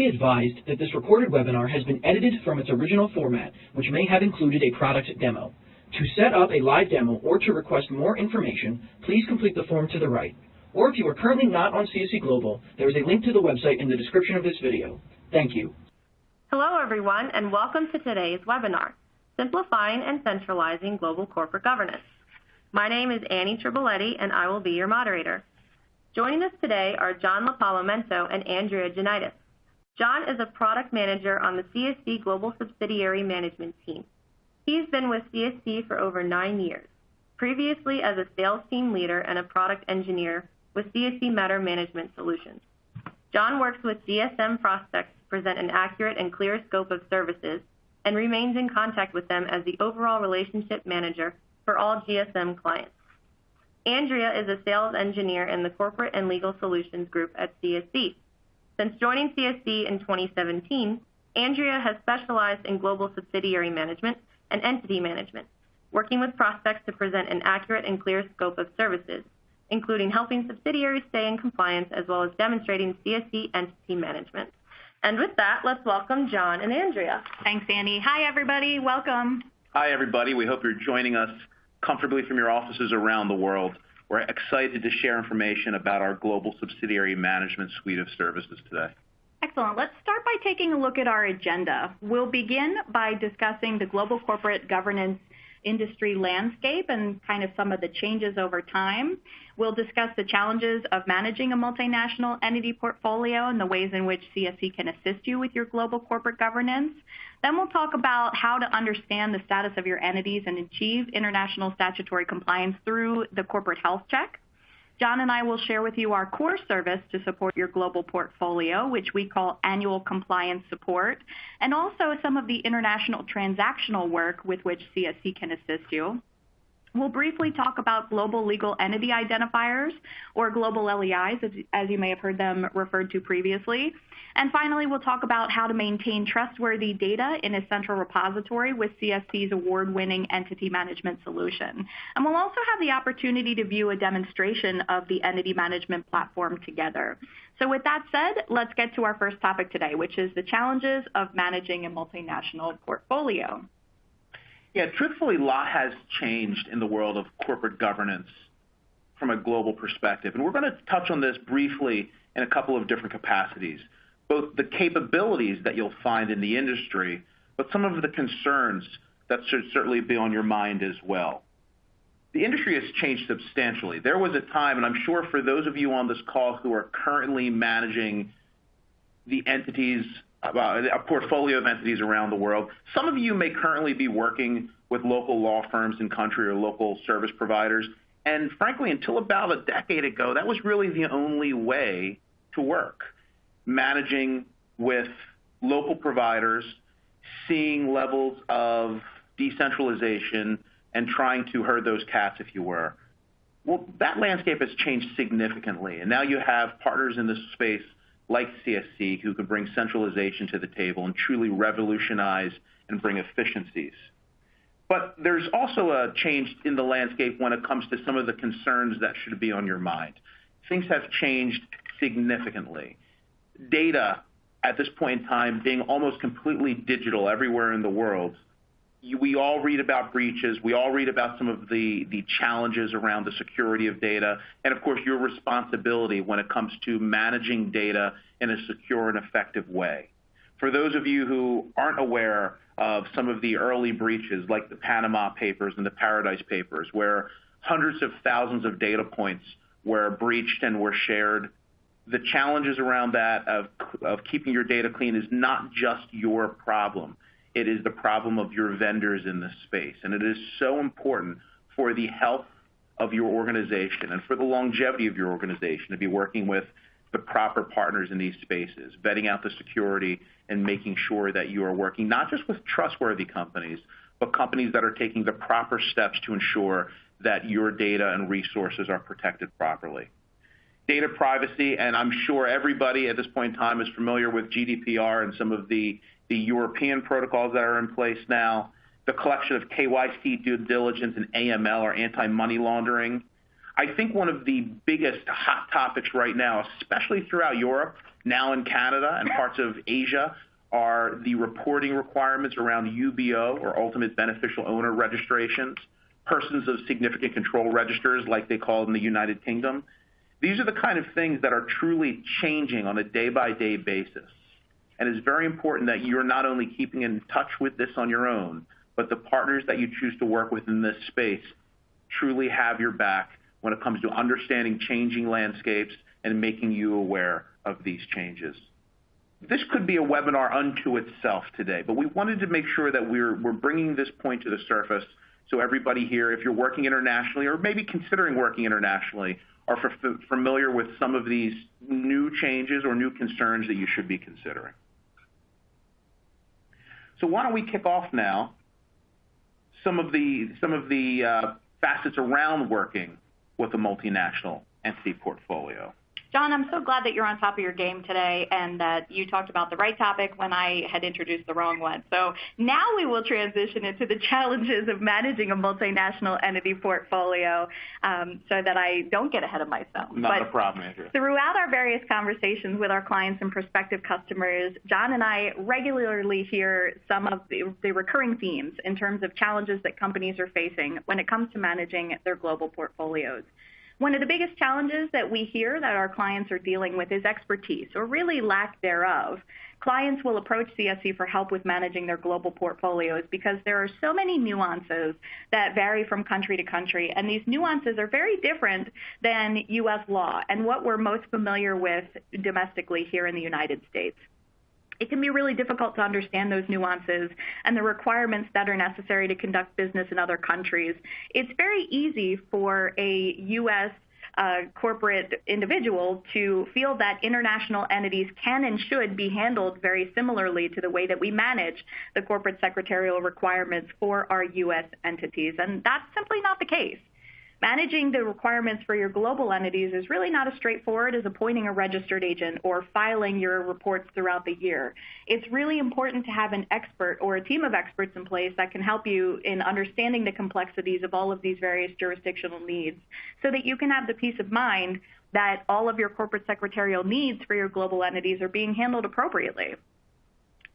be advised that this recorded webinar has been edited from its original format, which may have included a product demo. To set up a live demo or to request more information, please complete the form to the right. Or if you are currently not on CSC Global, there is a link to the website in the description of this video. Thank you. Hello everyone, and welcome to today's webinar, Simplifying and Centralizing Global Corporate Governance. My name is Annie Triboletti, and I will be your moderator. Joining us today are John LaPalomento and Andrea Janitis. John is a product manager on the CSC Global Subsidiary Management Team. He's been with CSC for over 9 years, previously as a sales team leader and a product engineer with CSC Matter Management Solutions. John works with GSM prospects to present an accurate and clear scope of services and remains in contact with them as the overall relationship manager for all GSM clients. Andrea is a sales engineer in the Corporate and Legal Solutions Group at CSC. Since joining CSC in 2017, Andrea has specialized in global subsidiary management and entity management, working with prospects to present an accurate and clear scope of services, including helping subsidiaries stay in compliance as well as demonstrating CSC entity management. And with that, let's welcome John and Andrea. Thanks, Andy. Hi, everybody. Welcome. Hi, everybody. We hope you're joining us comfortably from your offices around the world. We're excited to share information about our global subsidiary management suite of services today. Excellent. Let's start by taking a look at our agenda. We'll begin by discussing the global corporate governance industry landscape and kind of some of the changes over time. We'll discuss the challenges of managing a multinational entity portfolio and the ways in which CSC can assist you with your global corporate governance. Then we'll talk about how to understand the status of your entities and achieve international statutory compliance through the corporate health check. John and I will share with you our core service to support your global portfolio, which we call annual compliance support, and also some of the international transactional work with which CSC can assist you. We'll briefly talk about global legal entity identifiers, or global LEIs, as you may have heard them referred to previously. And finally, we'll talk about how to maintain trustworthy data in a central repository with CSC's award-winning entity management solution. And we'll also have the opportunity to view a demonstration of the entity management platform together. So with that said, let's get to our first topic today, which is the challenges of managing a multinational portfolio. Yeah, truthfully, a lot has changed in the world of corporate governance from a global perspective. And we're going to touch on this briefly in a couple of different capacities, both the capabilities that you'll find in the industry, but some of the concerns that should certainly be on your mind as well. The industry has changed substantially. There was a time, and I'm sure for those of you on this call who are currently managing the entities, a portfolio of entities around the world, some of you may currently be working with local law firms in country or local service providers. And frankly, until about a decade ago, that was really the only way to work. Managing with local providers, seeing levels of decentralization, and trying to herd those cats, if you were. Well, that landscape has changed significantly, and now you have partners in this space like CSC who can bring centralization to the table and truly revolutionize and bring efficiencies. But there's also a change in the landscape when it comes to some of the concerns that should be on your mind. Things have changed significantly. Data at this point in time being almost completely digital everywhere in the world. We all read about breaches. We all read about some of the challenges around the security of data, and of course your responsibility when it comes to managing data in a secure and effective way. For those of you who aren't aware of some of the early breaches like the Panama Papers and the Paradise Papers, where hundreds of thousands of data points were breached and were shared, the challenges around that of keeping your data clean is not just your problem. It is the problem of your vendors in this space. And it is so important for the health of your organization and for the longevity of your organization to be working with the proper partners in these spaces, vetting out the security and making sure that you are working not just with trustworthy companies, but companies that are taking the proper steps to ensure that your data and resources are protected properly. Data privacy, and I'm sure everybody at this point in time is familiar with GDPR and some of the European protocols that are in place now, the collection of KYC due diligence and AML or anti-money laundering. I think one of the biggest hot topics right now, especially throughout Europe, now in Canada and parts of Asia, are the reporting requirements around UBO, or ultimate beneficial owner registrations, persons of significant control registers like they call it in the United Kingdom. These are the kind of things that are truly changing on a day-by-day basis. And it's very important that you're not only keeping in touch with this on your own, but the partners that you choose to work with in this space truly have your back when it comes to understanding changing landscapes and making you aware of these changes. This could be a webinar unto itself today, but we wanted to make sure that we're bringing this point to the surface so everybody here, if you're working internationally or maybe considering working internationally, are familiar with some of these new changes or new concerns that you should be considering. So why don't we kick off now some of the facets around working with a multinational entity portfolio. John, I'm so glad that you're on top of your game today and that you talked about the right topic when I had introduced the wrong one. So now we will transition into the challenges of managing a multinational entity portfolio so that I don't get ahead of myself. Not a problem, Andrea. Throughout our various conversations with our clients and prospective customers, John and I regularly hear some of the recurring themes in terms of challenges that companies are facing when it comes to managing their global portfolios. One of the biggest challenges that we hear that our clients are dealing with is expertise, or really lack thereof. Clients will approach CSC for help with managing their global portfolios because there are so many nuances that vary from country to country, and these nuances are very different than U.S. law and what we're most familiar with domestically here in the United States. It can be really difficult to understand those nuances and the requirements that are necessary to conduct business in other countries. It's very easy for a U.S. Corporate individual to feel that international entities can and should be handled very similarly to the way that we manage the corporate secretarial requirements for our U.S. entities, and that's simply not the case. Managing the requirements for your global entities is really not as straightforward as appointing a registered agent or filing your reports throughout the year. It's really important to have an expert or a team of experts in place that can help you in understanding the complexities of all of these various jurisdictional needs so that you can have the peace of mind that all of your corporate secretarial needs for your global entities are being handled appropriately.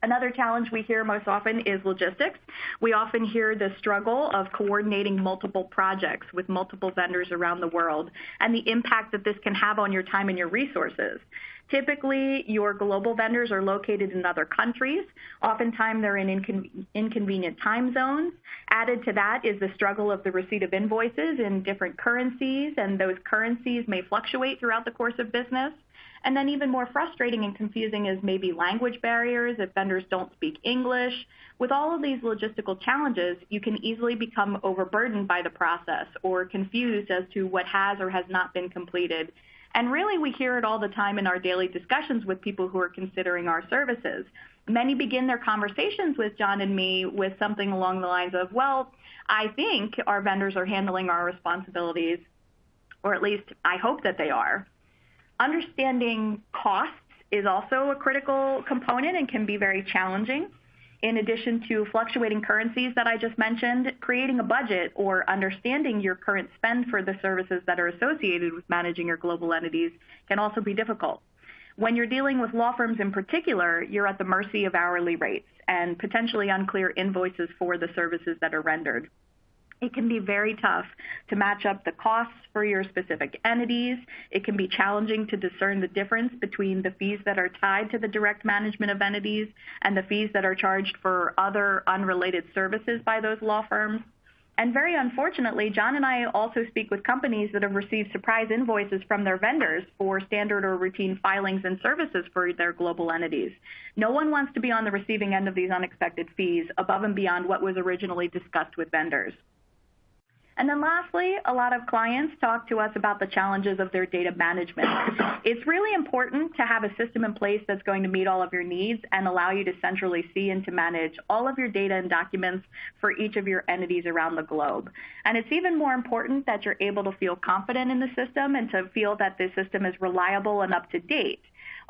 Another challenge we hear most often is logistics. We often hear the struggle of coordinating multiple projects with multiple vendors around the world and the impact that this can have on your time and your resources. Typically, your global vendors are located in other countries. Oftentimes, they're in inconvenient time zones. Added to that is the struggle of the receipt of invoices in different currencies, and those currencies may fluctuate throughout the course of business. And then even more frustrating and confusing is maybe language barriers if vendors don't speak English. With all of these logistical challenges, you can easily become overburdened by the process or confused as to what has or has not been completed. And really, we hear it all the time in our daily discussions with people who are considering our services. Many begin their conversations with John and me with something along the lines of, well, I think our vendors are handling our responsibilities, or at least I hope that they are. Understanding costs is also a critical component and can be very challenging. In addition to fluctuating currencies that I just mentioned, creating a budget or understanding your current spend for the services that are associated with managing your global entities can also be difficult. When you're dealing with law firms in particular, you're at the mercy of hourly rates and potentially unclear invoices for the services that are rendered. It can be very tough to match up the costs for your specific entities. It can be challenging to discern the difference between the fees that are tied to the direct management of entities and the fees that are charged for other unrelated services by those law firms. And very unfortunately, John and I also speak with companies that have received surprise invoices from their vendors for standard or routine filings and services for their global entities. No one wants to be on the receiving end of these unexpected fees above and beyond what was originally discussed with vendors. And then lastly, a lot of clients talk to us about the challenges of their data management. It's really important to have a system in place that's going to meet all of your needs and allow you to centrally see and to manage all of your data and documents for each of your entities around the globe. And it's even more important that you're able to feel confident in the system and to feel that the system is reliable and up to date.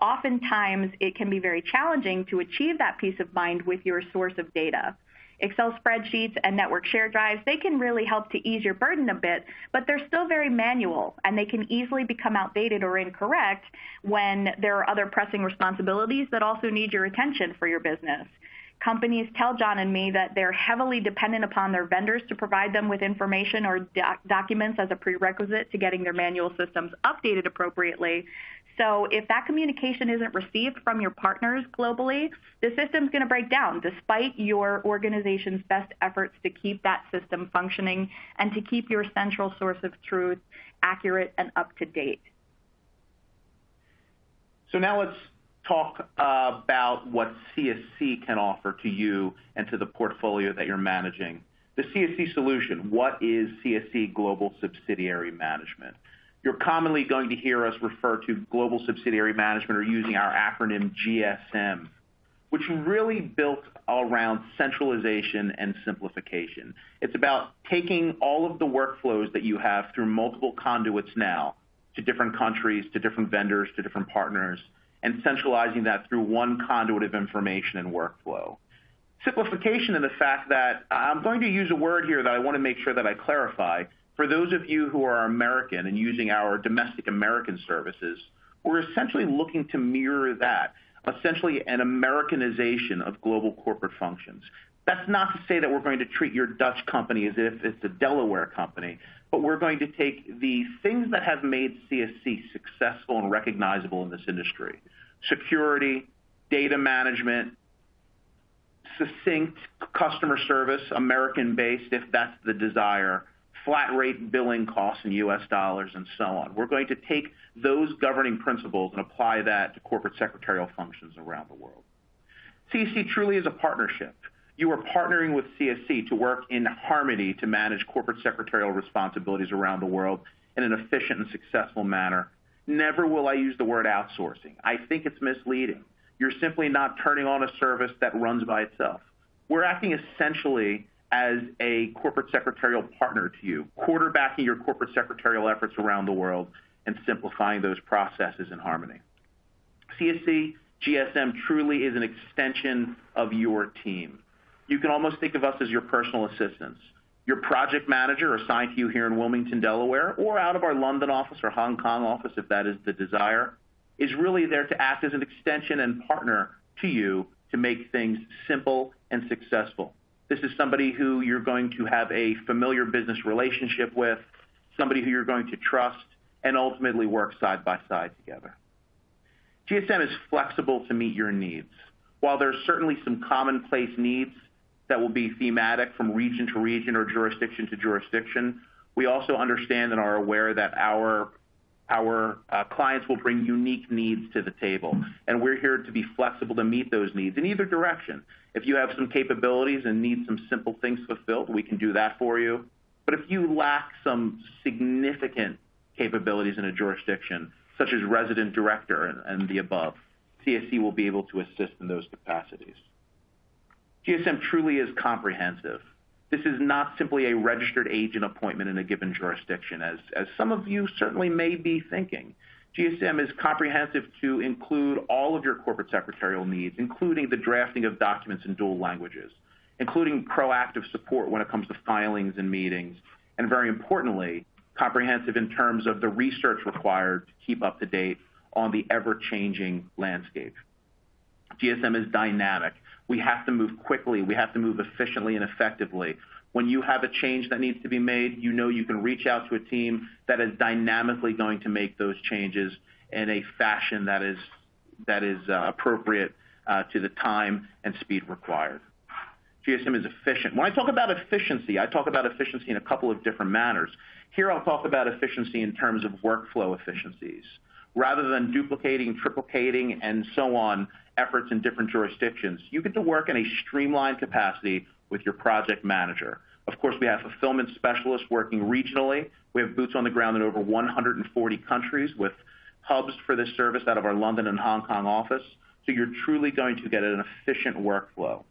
Oftentimes, it can be very challenging to achieve that peace of mind with your source of data. Excel spreadsheets and network share drives, they can really help to ease your burden a bit, but they're still very manual, and they can easily become outdated or incorrect when there are other pressing responsibilities that also need your attention for your business. Companies tell John and me that they're heavily dependent upon their vendors to provide them with information or documents as a prerequisite to getting their manual systems updated appropriately. So if that communication isn't received from your partners globally, the system's going to break down despite your organization's best efforts to keep that system functioning and to keep your central source of truth accurate and up to date. So now let's talk about what CSC can offer to you and to the portfolio that you're managing. The CSC solution, what is CSC Global Subsidiary Management? You're commonly going to hear us refer to Global Subsidiary Management or using our acronym GSM, which really built around centralization and simplification. It's about taking all of the workflows that you have through multiple conduits now to different countries, to different vendors, to different partners, and centralizing that through one conduit of information and workflow. Simplification in the fact that I'm going to use a word here that I want to make sure that I clarify. For those of you who are American and using our domestic American services, we're essentially looking to mirror that, essentially an Americanization of global corporate functions. That's not to say that we're going to treat your Dutch company as if it's a Delaware company, but we're going to take the things that have made CSC successful and recognizable in this industry: security, data management, succinct customer service, American-based if that's the desire, flat rate billing costs in U.S. dollars, and so on. We're going to take those governing principles and apply that to corporate secretarial functions around the world. CSC truly is a partnership. You are partnering with CSC to work in harmony to manage corporate secretarial responsibilities around the world in an efficient and successful manner. Never will I use the word outsourcing. I think it's misleading. You're simply not turning on a service that runs by itself. We're acting essentially as a corporate secretarial partner to you, quarterbacking your corporate secretarial efforts around the world and simplifying those processes in harmony. CSC GSM truly is an extension of your team. You can almost think of us as your personal assistants. Your project manager assigned to you here in Wilmington, Delaware, or out of our London office or Hong Kong office, if that is the desire, is really there to act as an extension and partner to you to make things simple and successful. This is somebody who you're going to have a familiar business relationship with, somebody who you're going to trust, and ultimately work side by side together. GSM is flexible to meet your needs. While there's certainly some commonplace needs that will be thematic from region to region or jurisdiction to jurisdiction, we also understand and are aware that our clients will bring unique needs to the table, and we're here to be flexible to meet those needs in either direction. If you have some capabilities and need some simple things fulfilled, we can do that for you. But if you lack some significant capabilities in a jurisdiction, such as resident director and the above, CSC will be able to assist in those capacities. GSM truly is comprehensive. This is not simply a registered agent appointment in a given jurisdiction, as some of you certainly may be thinking. GSM is comprehensive to include all of your corporate secretarial needs, including the drafting of documents in dual languages, including proactive support when it comes to filings and meetings, and very importantly, comprehensive in terms of the research required to keep up to date on the ever-changing landscape. GSM is dynamic. We have to move quickly. We have to move efficiently and effectively. When you have a change that needs to be made, you know you can reach out to a team that is dynamically going to make those changes in a fashion that is appropriate to the time and speed required. GSM is efficient. When I talk about efficiency, I talk about efficiency in a couple of different manners. Here I'll talk about efficiency in terms of workflow efficiencies. Rather than duplicating, triplicating, and so on efforts in different jurisdictions, you get to work in a streamlined capacity with your project manager. Of course, we have fulfillment specialists working regionally. We have boots on the ground in over 140 countries with hubs for this service out of our London and Hong Kong office. So you're truly going to get an efficient workflow.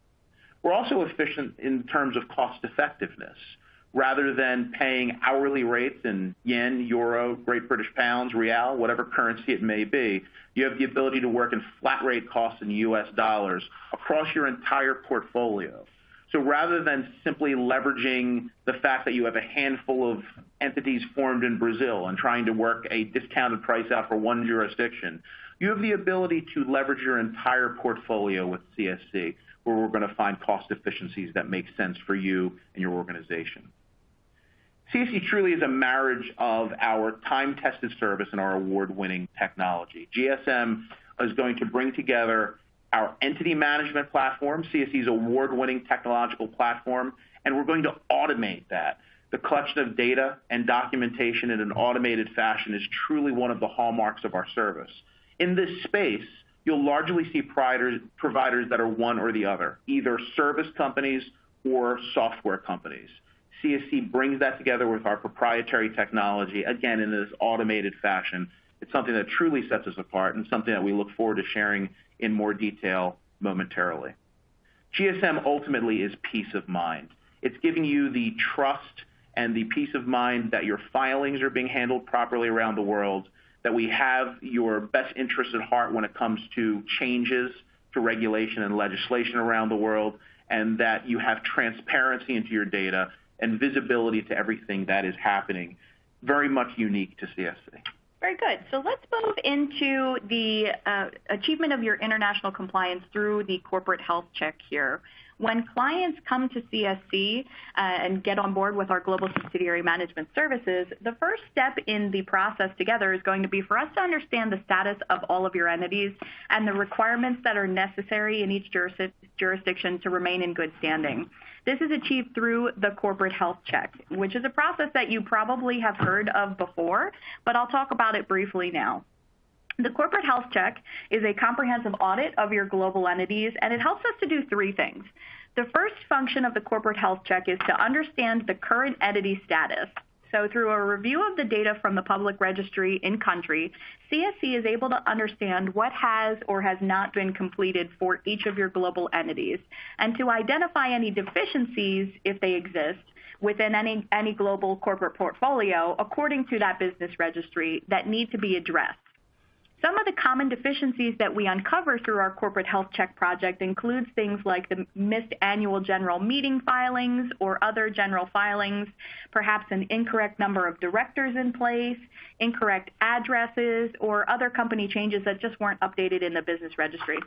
We're also efficient in terms of cost effectiveness. Rather than paying hourly rates in yen, euro, Great British pounds, real, whatever currency it may be, you have the ability to work in flat rate costs in U.S. dollars across your entire portfolio. So rather than simply leveraging the fact that you have a handful of entities formed in Brazil and trying to work a discounted price out for one jurisdiction, you have the ability to leverage your entire portfolio with CSC, where we're going to find cost efficiencies that make sense for you and your organization. CSC truly is a marriage of our time-tested service and our award-winning technology. GSM is going to bring together our entity management platform, CSC's award-winning technological platform, and we're going to automate that. The collection of data and documentation in an automated fashion is truly one of the hallmarks of our service. In this space, you'll largely see providers that are one or the other, either service companies or software companies. CSC brings that together with our proprietary technology, again, in this automated fashion. It's something that truly sets us apart and something that we look forward to sharing in more detail momentarily. GSM ultimately is peace of mind. It's giving you the trust and the peace of mind that your filings are being handled properly around the world, that we have your best interests at heart when it comes to changes to regulation and legislation around the world, and that you have transparency into your data and visibility to everything that is happening. Very much unique to CSC. Very good. So let's move into the achievement of your international compliance through the corporate health check here. When clients come to CSC and get on board with our global subsidiary management services, the first step in the process together is going to be for us to understand the status of all of your entities and the requirements that are necessary in each jurisdiction to remain in good standing. This is achieved through the corporate health check, which is a process that you probably have heard of before, but I'll talk about it briefly now. The corporate health check is a comprehensive audit of your global entities, and it helps us to do three things. The first function of the corporate health check is to understand the current entity status. So through a review of the data from the public registry in country, CSC is able to understand what has or has not been completed for each of your global entities, and to identify any deficiencies, if they exist, within any global corporate portfolio according to that business registry that need to be addressed. Some of the common deficiencies that we uncover through our corporate health check project includes things like the missed annual general meeting filings or other general filings, perhaps an incorrect number of directors in place, incorrect addresses, or other company changes that just weren't updated in the business registry.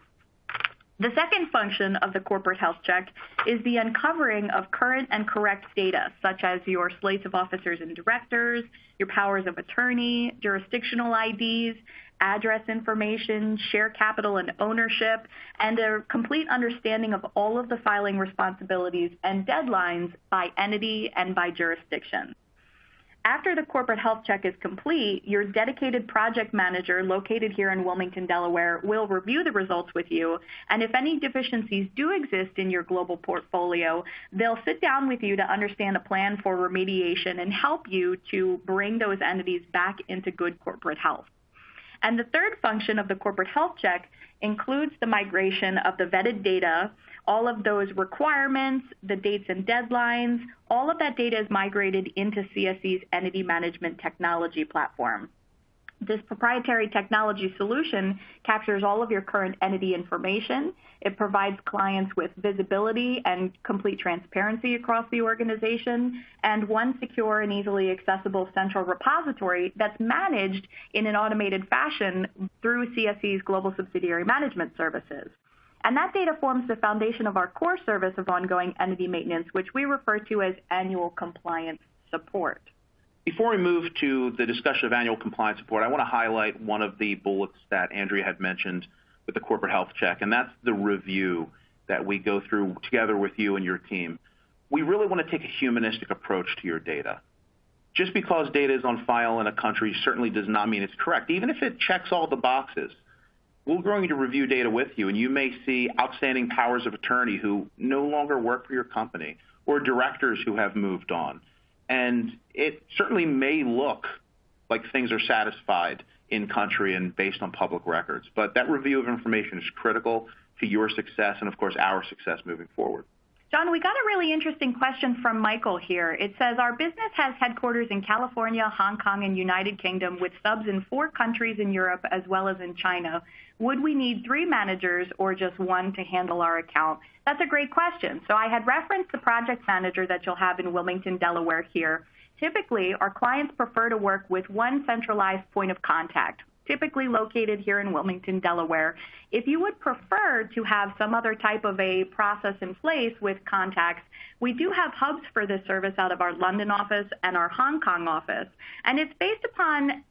The second function of the corporate health check is the uncovering of current and correct data, such as your slates of officers and directors, your powers of attorney, jurisdictional IDs, address information, share capital and ownership, and a complete understanding of all of the filing responsibilities and deadlines by entity and by jurisdiction. After the corporate health check is complete, your dedicated project manager located here in Wilmington, Delaware, will review the results with you, and if any deficiencies do exist in your global portfolio, they'll sit down with you to understand a plan for remediation and help you to bring those entities back into good corporate health. And the third function of the corporate health check includes the migration of the vetted data, all of those requirements, the dates and deadlines. All of that data is migrated into CSC's entity management technology platform. This proprietary technology solution captures all of your current entity information. It provides clients with visibility and complete transparency across the organization, and one secure and easily accessible central repository that's managed in an automated fashion through CSC's global subsidiary management services. And that data forms the foundation of our core service of ongoing entity maintenance, which we refer to as annual compliance support. Before we move to the discussion of annual compliance support, I want to highlight one of the bullets that Andrea had mentioned with the corporate health check, and that's the review that we go through together with you and your team. We really want to take a humanistic approach to your data. Just because data is on file in a country certainly does not mean it's correct, even if it checks all the boxes. We're going to review data with you, and you may see outstanding powers of attorney who no longer work for your company, or directors who have moved on. And it certainly may look like things are satisfied in country and based on public records. But that review of information is critical to your success and, of course, our success moving forward. John, we got a really interesting question from Michael here. It says, our business has headquarters in California, Hong Kong, and United Kingdom with subs in 4 countries in Europe as well as in China. Would we need 3 managers or just 1 to handle our account? That's a great question. So I had referenced the project manager that you'll have in Wilmington, Delaware here. Typically, our clients prefer to work with 1 centralized point of contact, typically located here in Wilmington, Delaware. If you would prefer to have some other type of a process in place with contacts, we do have hubs for this service out of our London office and our Hong Kong office, and it's based upon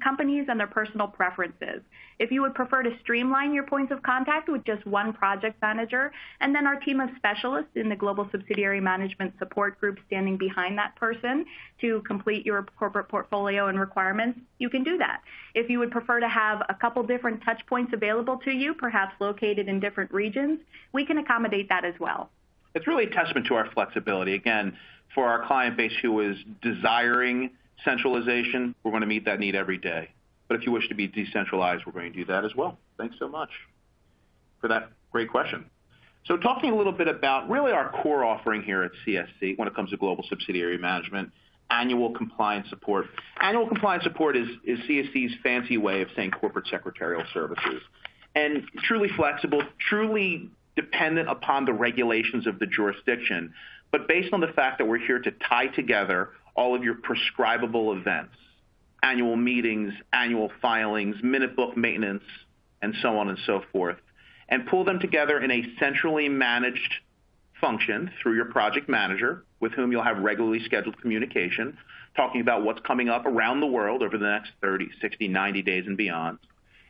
companies and their personal preferences. If you would prefer to streamline your points of contact with just 1 project manager, and then our team of specialists in the Global Subsidiary Management Support Group standing behind that person to complete your corporate portfolio and requirements, you can do that. If you would prefer to have a couple different touch points available to you, perhaps located in different regions, we can accommodate that as well. It's really a testament to our flexibility. Again, for our client base who is desiring centralization, we're going to meet that need every day. But if you wish to be decentralized, we're going to do that as well. Thanks so much for that great question. So talking a little bit about really our core offering here at CSC when it comes to global subsidiary management, annual compliance support. Annual compliance support is CSC's fancy way of saying corporate secretarial services. And truly flexible, truly dependent upon the regulations of the jurisdiction, but based on the fact that we're here to tie together all of your prescribable events, annual meetings, annual filings, minute book maintenance, and so on and so forth, and pull them together in a centrally managed function through your project manager, with whom you'll have regularly scheduled communication, talking about what's coming up around the world over the next 30, 60, 90 days and beyond,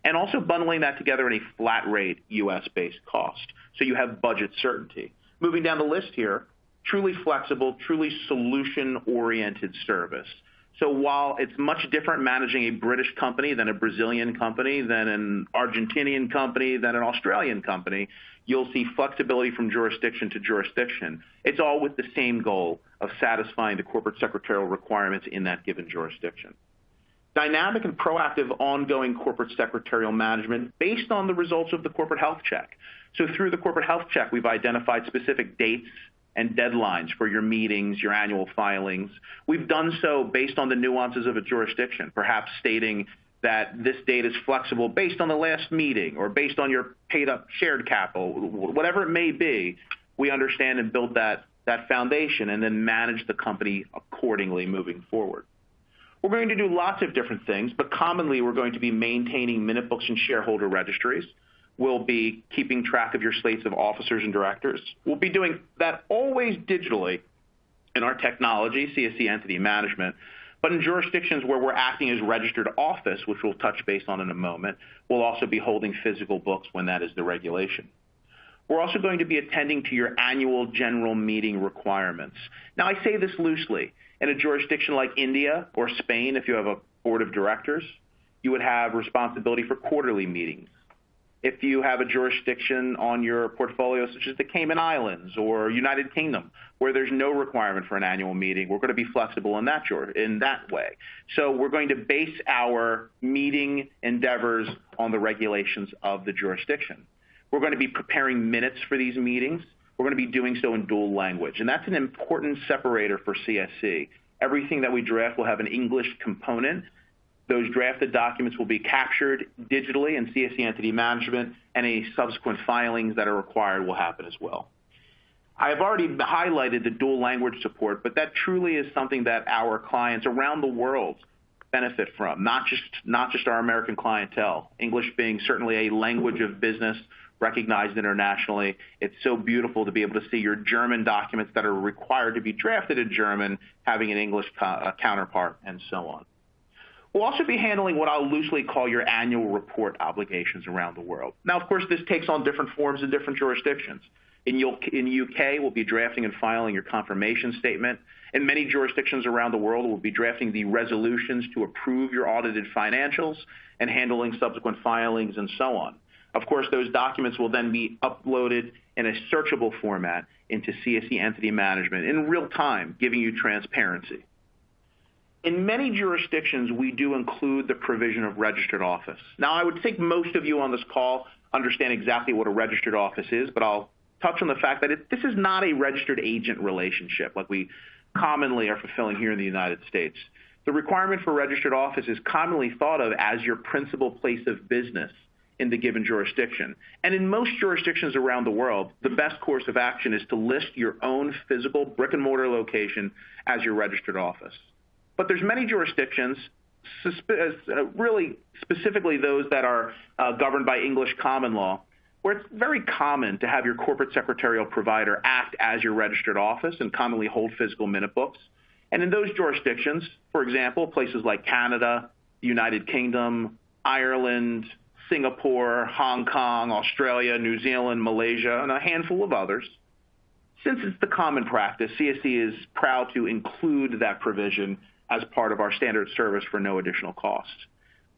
and also bundling that together in a flat rate U.S.-based cost, so you have budget certainty. Moving down the list here, truly flexible, truly solution-oriented service. So while it's much different managing a British company than a Brazilian company, than an Argentinian company, than an Australian company, you'll see flexibility from jurisdiction to jurisdiction. It's all with the same goal of satisfying the corporate secretarial requirements in that given jurisdiction. Dynamic and proactive ongoing corporate secretarial management based on the results of the corporate health check. So through the corporate health check, we've identified specific dates and deadlines for your meetings, your annual filings. We've done so based on the nuances of a jurisdiction, perhaps stating that this date is flexible based on the last meeting or based on your paid-up shared capital, whatever it may be. We understand and build that foundation and then manage the company accordingly moving forward. We're going to do lots of different things, but commonly we're going to be maintaining minute books and shareholder registries. We'll be keeping track of your slates of officers and directors. We'll be doing that always digitally in our technology, CSC Entity Management. But in jurisdictions where we're acting as registered office, which we'll touch base on in a moment, we'll also be holding physical books when that is the regulation. We're also going to be attending to your annual general meeting requirements. Now, I say this loosely. In a jurisdiction like India or Spain, if you have a board of directors, you would have responsibility for quarterly meetings. If you have a jurisdiction on your portfolio such as the Cayman Islands or United Kingdom, where there's no requirement for an annual meeting, we're going to be flexible in that way. So we're going to base our meeting endeavors on the regulations of the jurisdiction. We're going to be preparing minutes for these meetings. We're going to be doing so in dual language, and that's an important separator for CSC. Everything that we draft will have an English component. Those drafted documents will be captured digitally in CSC Entity Management, and any subsequent filings that are required will happen as well. I have already highlighted the dual language support, but that truly is something that our clients around the world benefit from, not just our American clientele. English being certainly a language of business recognized internationally. It's so beautiful to be able to see your German documents that are required to be drafted in German having an English counterpart and so on. We'll also be handling what I'll loosely call your annual report obligations around the world. Now, of course, this takes on different forms in different jurisdictions. In UK, we'll be drafting and filing your confirmation statement. In many jurisdictions around the world, we'll be drafting the resolutions to approve your audited financials and handling subsequent filings and so on. Of course, those documents will then be uploaded in a searchable format into CSC Entity Management in real time, giving you transparency. In many jurisdictions, we do include the provision of registered office. Now, I would think most of you on this call understand exactly what a registered office is, but I'll touch on the fact that this is not a registered agent relationship like we commonly are fulfilling here in the United States. The requirement for registered office is commonly thought of as your principal place of business in the given jurisdiction. And in most jurisdictions around the world, the best course of action is to list your own physical brick and mortar location as your registered office. But there's many jurisdictions, really specifically those that are governed by English common law, where it's very common to have your corporate secretarial provider act as your registered office and commonly hold physical minute books. And in those jurisdictions, for example, places like Canada, the United Kingdom, Ireland, Singapore, Hong Kong, Australia, New Zealand, Malaysia, and a handful of others, since it's the common practice, CSE is proud to include that provision as part of our standard service for no additional cost.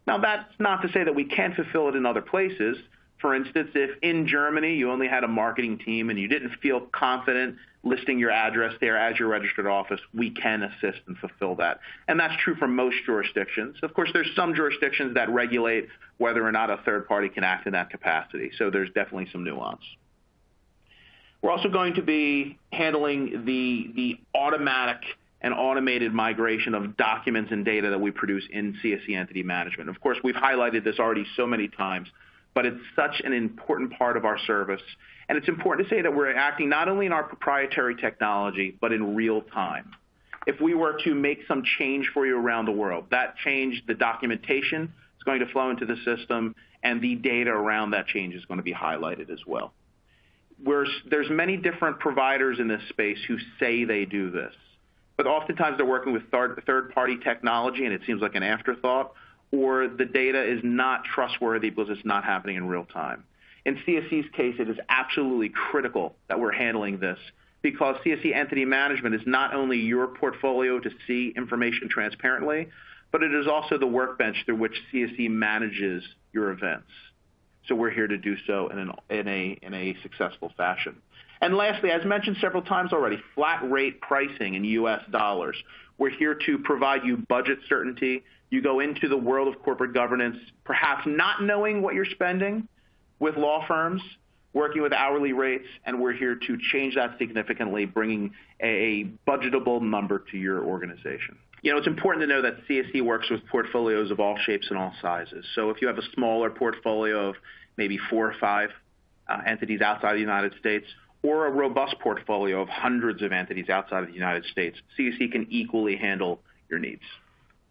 Now, that's not to say that we can't fulfill it in other places. For instance, if in Germany you only had a marketing team and you didn't feel confident listing your address there as your registered office, we can assist and fulfill that. And that's true for most jurisdictions. Of course, there's some jurisdictions that regulate whether or not a third party can act in that capacity. So there's definitely some nuance. We're also going to be handling the automatic and automated migration of documents and data that we produce in CSE Entity Management. Of course, we've highlighted this already so many times, but it's such an important part of our service. And it's important to say that we're acting not only in our proprietary technology, but in real time. If we were to make some change for you around the world, that change, the documentation is going to flow into the system, and the data around that change is going to be highlighted as well. There's many different providers in this space who say they do this, but oftentimes they're working with third-party technology, and it seems like an afterthought, or the data is not trustworthy because it's not happening in real time. In CSE's case, it is absolutely critical that we're handling this because CSE Entity Management is not only your portfolio to see information transparently, but it is also the workbench through which CSE manages your events. So we're here to do so in a successful fashion. And lastly, as mentioned several times already, flat rate pricing in U.S. dollars. We're here to provide you budget certainty. You go into the world of corporate governance, perhaps not knowing what you're spending with law firms, working with hourly rates, and we're here to change that significantly, bringing a budgetable number to your organization. You know, it's important to know that CSE works with portfolios of all shapes and all sizes. So if you have a smaller portfolio of maybe 4 or 5 entities outside the United States, or a robust portfolio of hundreds of entities outside of the United States, CSE can equally handle your needs.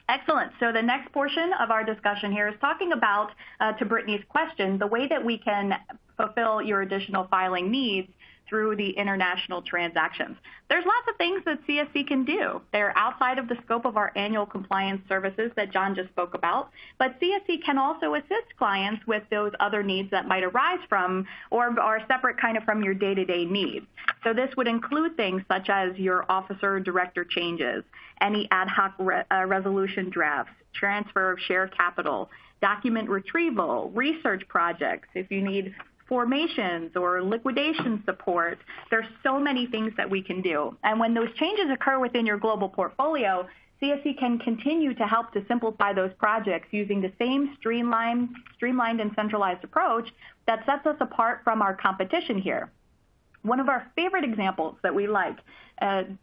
Excellent. So the next portion of our discussion here is talking about, to Brittany's question, the way that we can fulfill your additional filing needs through the international transactions. There's lots of things that CSE can do. They're outside of the scope of our annual compliance services that John just spoke about, but CSE can also assist clients with those other needs that might arise from or are separate kind of from your day-to-day needs. So this would include things such as your officer director changes, any ad hoc resolution drafts, transfer of share capital, document retrieval, research projects, if you need formations or liquidation support. There's so many things that we can do. And when those changes occur within your global portfolio, CSE can continue to help to simplify those projects using the same streamlined and centralized approach that sets us apart from our competition here. One of our favorite examples that we like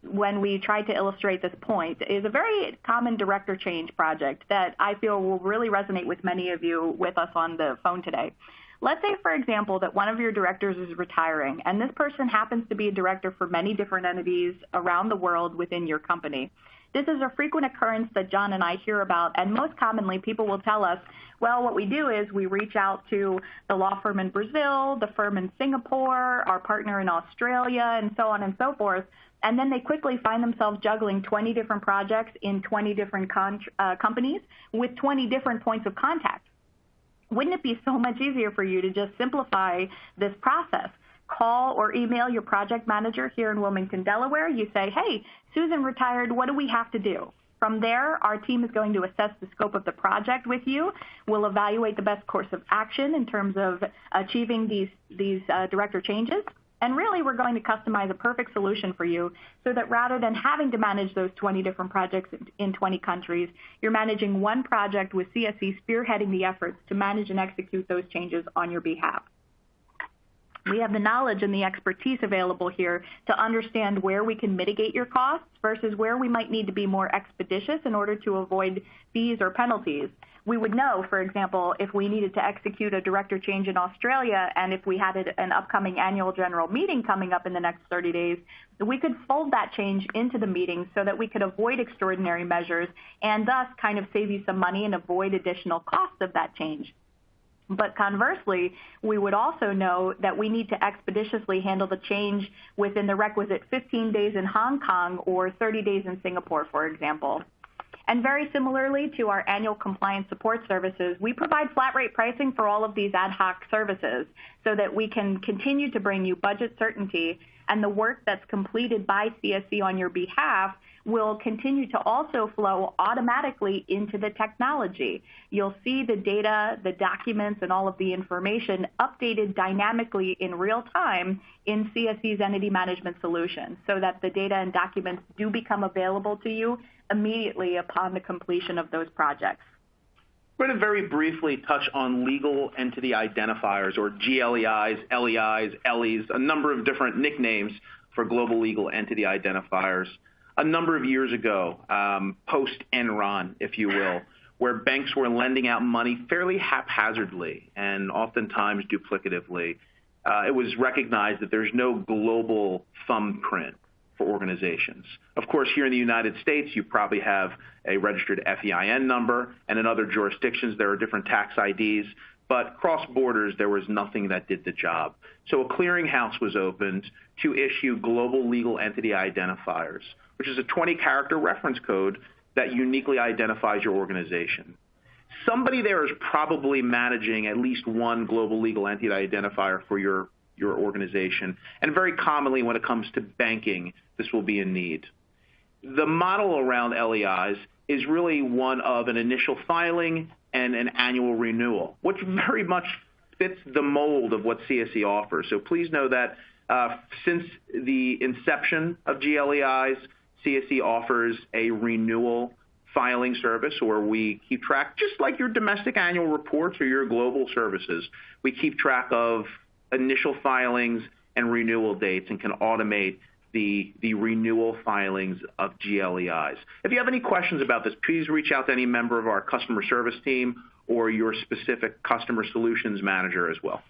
when we try to illustrate this point is a very common director change project that I feel will really resonate with many of you with us on the phone today. Let's say, for example, that one of your directors is retiring, and this person happens to be a director for many different entities around the world within your company. This is a frequent occurrence that John and I hear about, and most commonly people will tell us, well, what we do is we reach out to the law firm in Brazil, the firm in Singapore, our partner in Australia, and so on and so forth, and then they quickly find themselves juggling 20 different projects in 20 different companies with 20 different points of contact. Wouldn't it be so much easier for you to just simplify this process? Call or email your project manager here in Wilmington, Delaware. You say, hey, Susan retired, what do we have to do? From there, our team is going to assess the scope of the project with you. We'll evaluate the best course of action in terms of achieving these director changes. And really, we're going to customize a perfect solution for you so that rather than having to manage those 20 different projects in 20 countries, you're managing one project with CSE spearheading the efforts to manage and execute those changes on your behalf. We have the knowledge and the expertise available here to understand where we can mitigate your costs versus where we might need to be more expeditious in order to avoid fees or penalties. We would know, for example, if we needed to execute a director change in Australia and if we had an upcoming annual general meeting coming up in the next 30 days, we could fold that change into the meeting so that we could avoid extraordinary measures and thus kind of save you some money and avoid additional costs of that change. But conversely, we would also know that we need to expeditiously handle the change within the requisite 15 days in Hong Kong or 30 days in Singapore, for example. And very similarly to our annual compliance support services, we provide flat rate pricing for all of these ad hoc services so that we can continue to bring you budget certainty, and the work that's completed by CSC on your behalf will continue to also flow automatically into the technology. You'll see the data, the documents, and all of the information updated dynamically in real time in CSC's entity management solution so that the data and documents do become available to you immediately upon the completion of those projects. We're going to very briefly touch on legal entity identifiers, or GLEIs, LEIs, LEs, a number of different nicknames for global legal entity identifiers. A number of years ago, post-Enron, if you will, where banks were lending out money fairly haphazardly and oftentimes duplicatively, it was recognized that there's no global thumbprint for organizations. Of course, here in the United States, you probably have a registered FEIN number, and in other jurisdictions, there are different tax IDs. But cross borders, there was nothing that did the job. So a clearinghouse was opened to issue global legal entity identifiers, which is a 20-character reference code that uniquely identifies your organization. Somebody there is probably managing at least one global legal entity identifier for your organization. And very commonly when it comes to banking, this will be a need. The model around LEIs is really one of an initial filing and an annual renewal, which very much fits the mold of what CSE offers. So please know that since the inception of GLEIs, CSE offers a renewal filing service where we keep track, just like your domestic annual reports or your global services, we keep track of initial filings and renewal dates and can automate the renewal filings of GLEIs. If you have any questions about this, please reach out to any member of our customer service team or your specific customer solutions manager as well.